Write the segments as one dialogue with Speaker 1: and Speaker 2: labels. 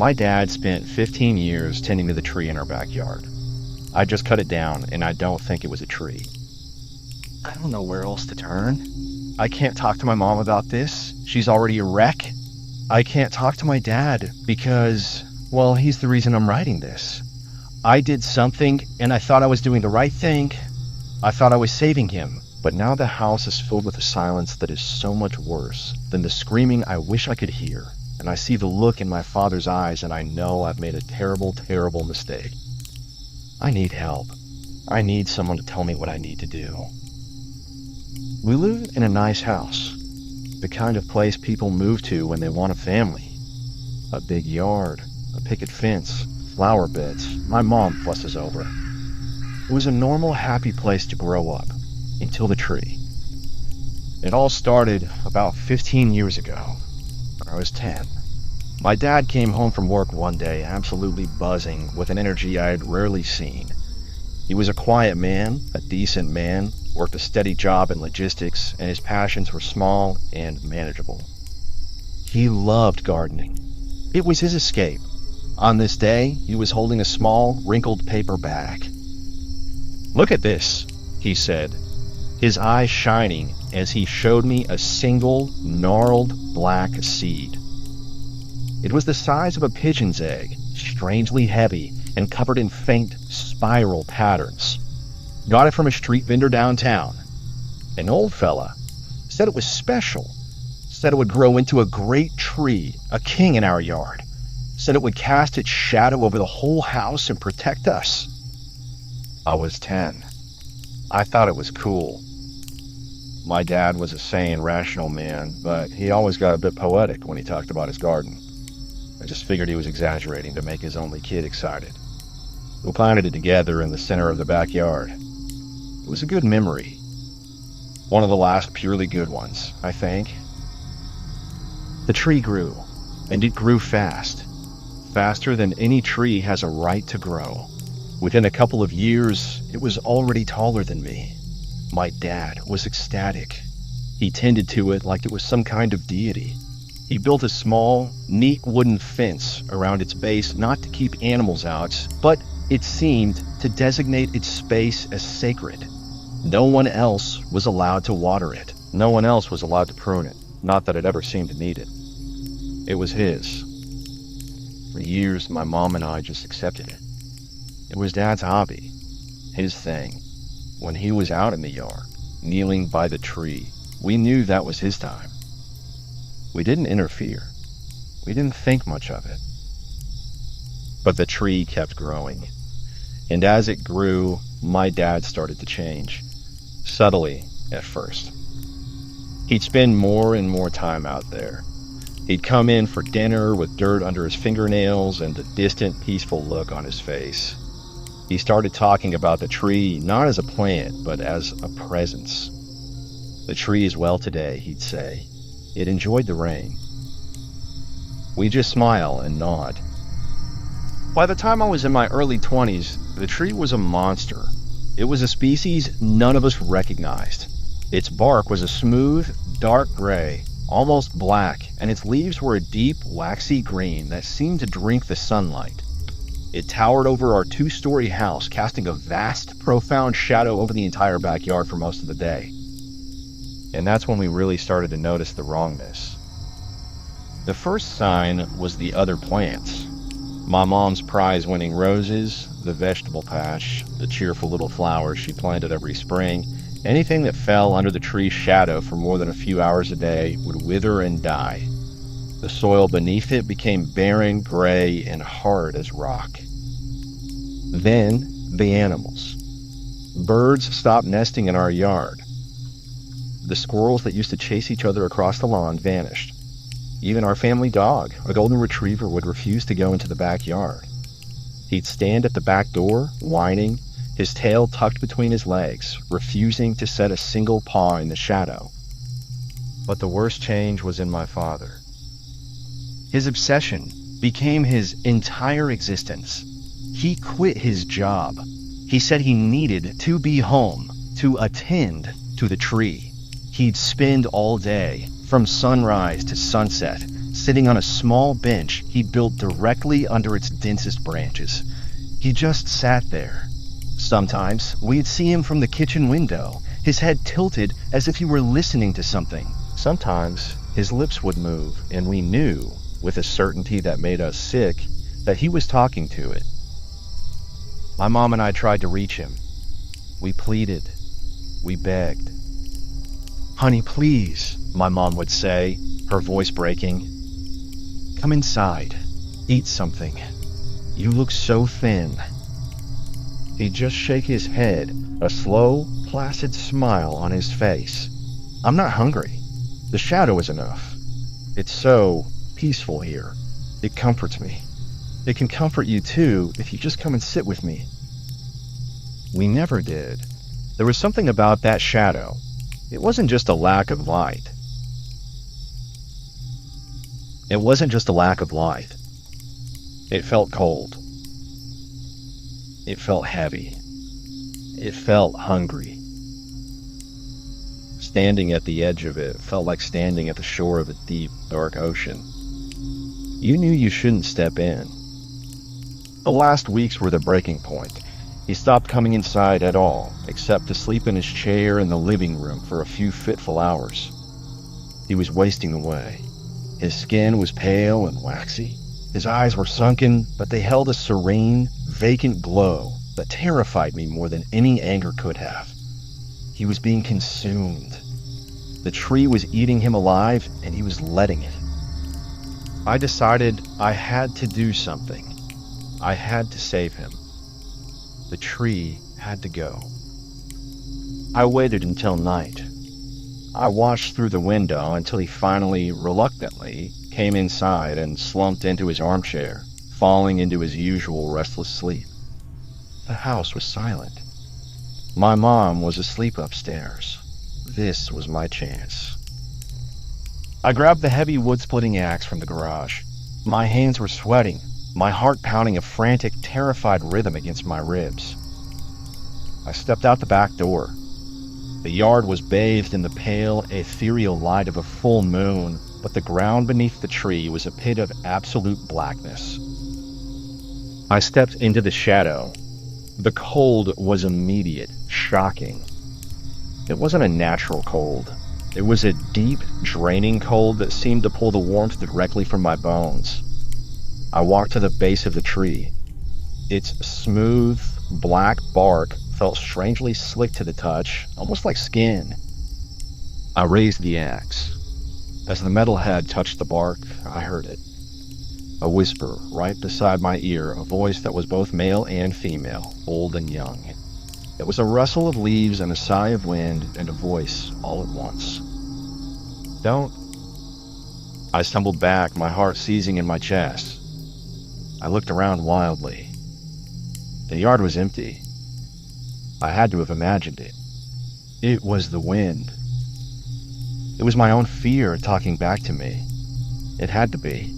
Speaker 1: My dad spent 15 years tending to the tree in our backyard. I just cut it down, and I don't think it was a tree. I don't know where else to turn. I can't talk to my mom about this. She's already a wreck. I can't talk to my dad because, well, he's the reason I'm writing this. I did something, and I thought I was doing the right thing. I thought I was saving him. But now the house is filled with a silence that is so much worse than the screaming I wish I could hear. And I see the look in my father's eyes, and I know I've made a terrible, terrible mistake. I need help. I need someone to tell me what I need to do. We live in a nice house, the kind of place people move to when they want a family. A big yard, a picket fence, flower beds my mom fusses over. It was a normal, happy place to grow up, until the tree. It all started about 15 years ago, when I was 10. My dad came home from work one day absolutely buzzing with an energy I had rarely seen. He was a quiet man, a decent man, worked a steady job in logistics, and his passions were small and manageable. He loved gardening. It was his escape. On this day, he was holding a small, wrinkled paper bag. "Look at this," he said, his eyes shining as he showed me a single, gnarled black seed. It was the size of a pigeon's egg, strangely heavy and covered in faint spiral patterns. Got it from a street vendor downtown. An old fella said it was special, said it would grow into a great tree, a king in our yard, said it would cast its shadow over the whole house and protect us. I was 10. I thought it was cool. My dad was a sane, rational man, but he always got a bit poetic when he talked about his garden. I just figured he was exaggerating to make his only kid excited. We planted it together in the center of the backyard. It was a good memory. One of the last purely good ones, I think. The tree grew, and it grew fast. Faster than any tree has a right to grow. Within a couple of years, it was already taller than me. My dad was ecstatic. He tended to it like it was some kind of deity. He built a small, neat wooden fence around its base, not to keep animals out, but it seemed to designate its space as sacred. No one else was allowed to water it. No one else was allowed to prune it. Not that it ever seemed to need it. It was his. For years, my mom and I just accepted it. It was Dad's hobby, his thing. When he was out in the yard, kneeling by the tree, we knew that was his time. We didn't interfere. We didn't think much of it. But the tree kept growing. And as it grew, my dad started to change. Subtly, at first. He'd spend more and more time out there. He'd come in for dinner with dirt under his fingernails and a distant, peaceful look on his face. He started talking about the tree not as a plant, but as a presence. The tree is well today, he'd say. It enjoyed the rain. We just smile and nod. By the time I was in my early 20s, the tree was a monster. It was a species none of us recognized. Its bark was a smooth, dark gray, almost black, and its leaves were a deep, waxy green that seemed to drink the sunlight. It towered over our 2-story house, casting a vast, profound shadow over the entire backyard for most of the day. And that's when we really started to notice the wrongness. The first sign was the other plants. My mom's prize-winning roses, the vegetable patch, the cheerful little flowers she planted every spring. Anything that fell under the tree's shadow for more than a few hours a day would wither and die. The soil beneath it became barren, gray, and hard as rock. Then, the animals. Birds stopped nesting in our yard. The squirrels that used to chase each other across the lawn vanished. Even our family dog, a golden retriever, would refuse to go into the backyard. He'd stand at the back door, whining, his tail tucked between his legs, refusing to set a single paw in the shadow. But the worst change was in my father. His obsession became his entire existence. He quit his job. He said he needed to be home, to attend to the tree. He'd spend all day, from sunrise to sunset, sitting on a small bench he built directly under its densest branches. He just sat there. Sometimes we'd see him from the kitchen window, his head tilted as if he were listening to something. Sometimes his lips would move, and we knew, with a certainty that made us sick, that he was talking to it. My mom and I tried to reach him. We pleaded. We begged. "Honey, please," my mom would say, her voice breaking. "Come inside. Eat something. You look so thin." He'd just shake his head, a slow, placid smile on his face. "I'm not hungry. The shadow is enough. It's so peaceful here. It comforts me. It can comfort you too if you just come and sit with me." We never did. There was something about that shadow. It wasn't just a lack of light. It felt cold. It felt heavy. It felt hungry. Standing at the edge of it felt like standing at the shore of a deep, dark ocean. You knew you shouldn't step in. The last weeks were the breaking point. He stopped coming inside at all, except to sleep in his chair in the living room for a few fitful hours. He was wasting away. His skin was pale and waxy. His eyes were sunken, but they held a serene, vacant glow that terrified me more than any anger could have. He was being consumed. The tree was eating him alive, and he was letting it. I decided I had to do something. I had to save him. The tree had to go. I waited until night. I watched through the window until he finally, reluctantly, came inside and slumped into his armchair, falling into his usual restless sleep. The house was silent. My mom was asleep upstairs. This was my chance. I grabbed the heavy wood-splitting axe from the garage. My hands were sweating, my heart pounding a frantic, terrified rhythm against my ribs. I stepped out the back door. The yard was bathed in the pale, ethereal light of a full moon, but the ground beneath the tree was a pit of absolute blackness. I stepped into the shadow. The cold was immediate, shocking. It wasn't a natural cold. It was a deep, draining cold that seemed to pull the warmth directly from my bones. I walked to the base of the tree. Its smooth, black bark felt strangely slick to the touch, almost like skin. I raised the axe. As the metal head touched the bark, I heard it. A whisper right beside my ear, a voice that was both male and female, old and young. It was a rustle of leaves and a sigh of wind and a voice all at once. "Don't." I stumbled back, my heart seizing in my chest. I looked around wildly. The yard was empty. I had to have imagined it. It was the wind. It was my own fear talking back to me. It had to be.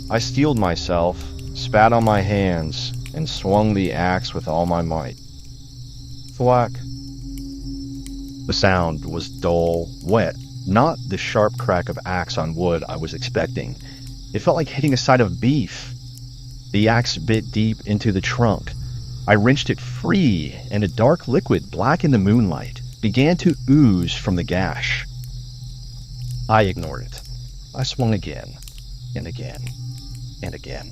Speaker 1: I steeled myself, spat on my hands, and swung the axe with all my might. Thwack. The sound was dull, wet, not the sharp crack of axe on wood I was expecting. It felt like hitting a side of beef. The axe bit deep into the trunk. I wrenched it free, and a dark liquid, black in the moonlight, began to ooze from the gash. I ignored it. I swung again, and again, and again.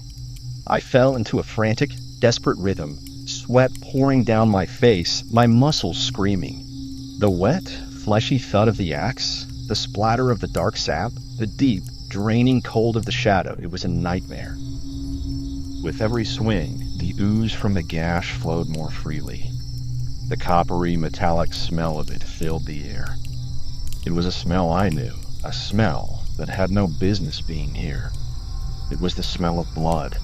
Speaker 1: I fell into a frantic, desperate rhythm, sweat pouring down my face, my muscles screaming. The wet, fleshy thud of the axe, the splatter of the dark sap, the deep, draining cold of the shadow, it was a nightmare. With every swing, the ooze from the gash flowed more freely. The coppery, metallic smell of it filled the air. It was a smell I knew, a smell that had no business being here. It was the smell of blood.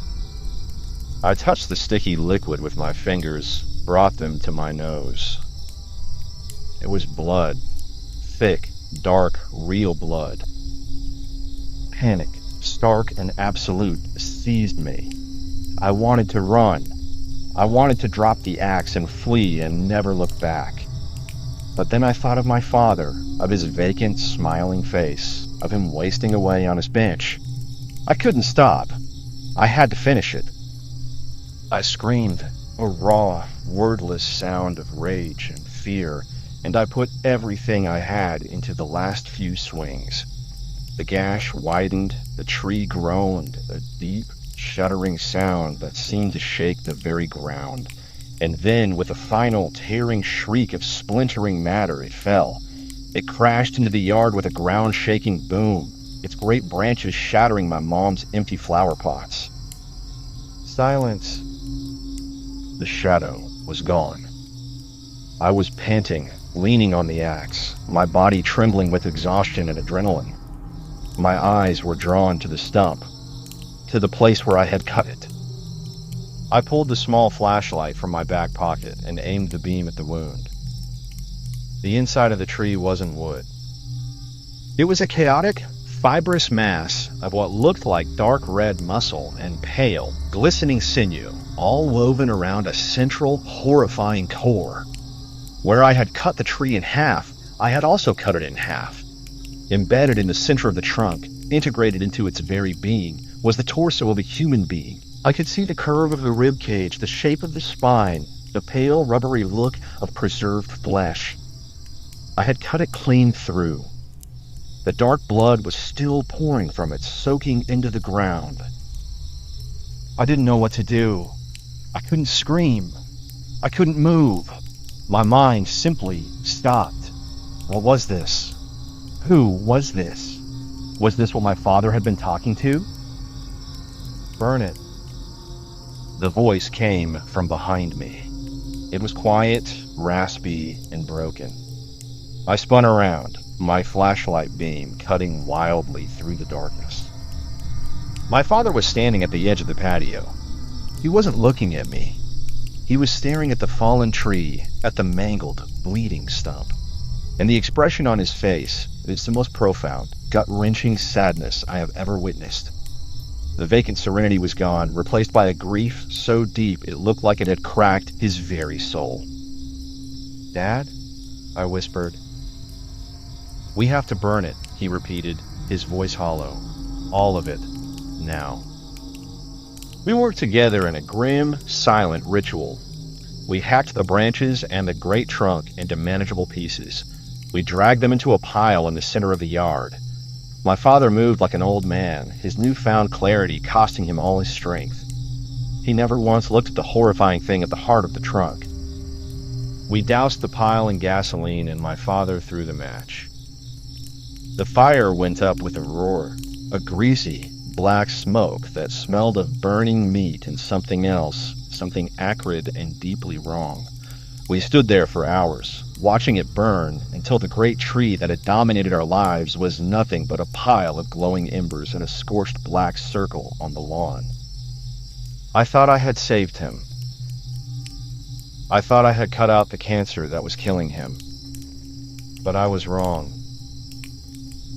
Speaker 1: I touched the sticky liquid with my fingers, brought them to my nose. It was blood. Thick, dark, real blood. Panic, stark and absolute, seized me. I wanted to run. I wanted to drop the axe and flee and never look back. But then I thought of my father, of his vacant, smiling face. of him wasting away on his bench. I couldn't stop. I had to finish it. I screamed, a raw, wordless sound of rage and fear, and I put everything I had into the last few swings. The gash widened, the tree groaned, a deep, shuddering sound that seemed to shake the very ground. And then, with a final, tearing shriek of splintering matter, it fell. It crashed into the yard with a ground-shaking boom, its great branches shattering my mom's empty flower pots. Silence. The shadow was gone. I was panting, leaning on the axe, my body trembling with exhaustion and adrenaline. My eyes were drawn to the stump, to the place where I had cut it. I pulled the small flashlight from my back pocket and aimed the beam at the wound. The inside of the tree wasn't wood. It was a chaotic, fibrous mass of what looked like dark red muscle and pale, glistening sinew, all woven around a central, horrifying core. Where I had cut the tree in half, I had also cut it in half. Embedded in the center of the trunk, integrated into its very being, was the torso of a human being. I could see the curve of the rib cage, the shape of the spine, the pale, rubbery look of preserved flesh. I had cut it clean through. The dark blood was still pouring from it, soaking into the ground. I didn't know what to do. I couldn't scream. I couldn't move. My mind simply stopped. What was this? Who was this? Was this what my father had been talking to? Burn it. The voice came from behind me. It was quiet, raspy, and broken. I spun around, my flashlight beam cutting wildly through the darkness. My father was standing at the edge of the patio. He wasn't looking at me. He was staring at the fallen tree, at the mangled, bleeding stump. And the expression on his face is the most profound, gut-wrenching sadness I have ever witnessed. The vacant serenity was gone, replaced by a grief so deep it looked like it had cracked his very soul. "Dad?" I whispered. "We have to burn it," he repeated, his voice hollow. "All of it. Now." We worked together in a grim, silent ritual. We hacked the branches and the great trunk into manageable pieces. We dragged them into a pile in the center of the yard. My father moved like an old man, his newfound clarity costing him all his strength. He never once looked at the horrifying thing at the heart of the trunk. We doused the pile in gasoline, and my father threw the match. The fire went up with a roar, a greasy, black smoke that smelled of burning meat and something else, something acrid and deeply wrong. We stood there for hours, watching it burn until the great tree that had dominated our lives was nothing but a pile of glowing embers in a scorched black circle on the lawn. I thought I had saved him. I thought I had cut out the cancer that was killing him. But I was wrong.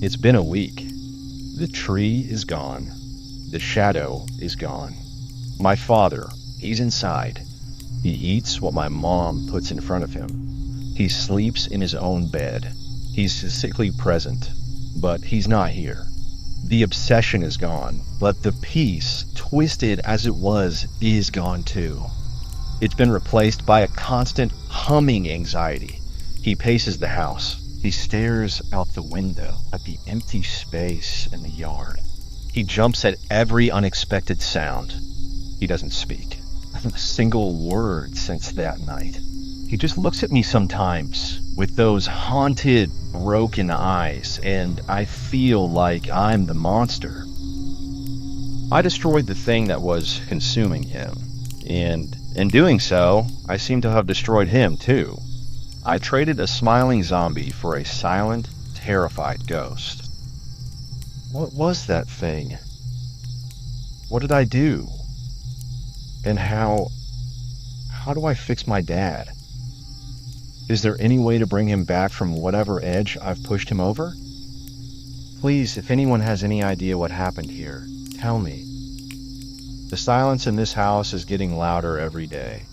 Speaker 1: It's been a week. The tree is gone. The shadow is gone. My father, he's inside. He eats what my mom puts in front of him. He sleeps in his own bed. He's physically present, but he's not here. The obsession is gone, but the peace, twisted as it was, is gone too. It's been replaced by a constant humming anxiety. He paces the house. He stares out the window at the empty space in the yard. He jumps at every unexpected sound. He doesn't speak. A single word since that night. He just looks at me sometimes with those haunted, broken eyes, and I feel like I'm the monster. I destroyed the thing that was consuming him, and in doing so, I seem to have destroyed him too. I traded a smiling zombie for a silent, terrified ghost. What was that thing? What did I do? And how do I fix my dad? Is there any way to bring him back from whatever edge I've pushed him over? Please, if anyone has any idea what happened here, tell me. The silence in this house is getting louder every day.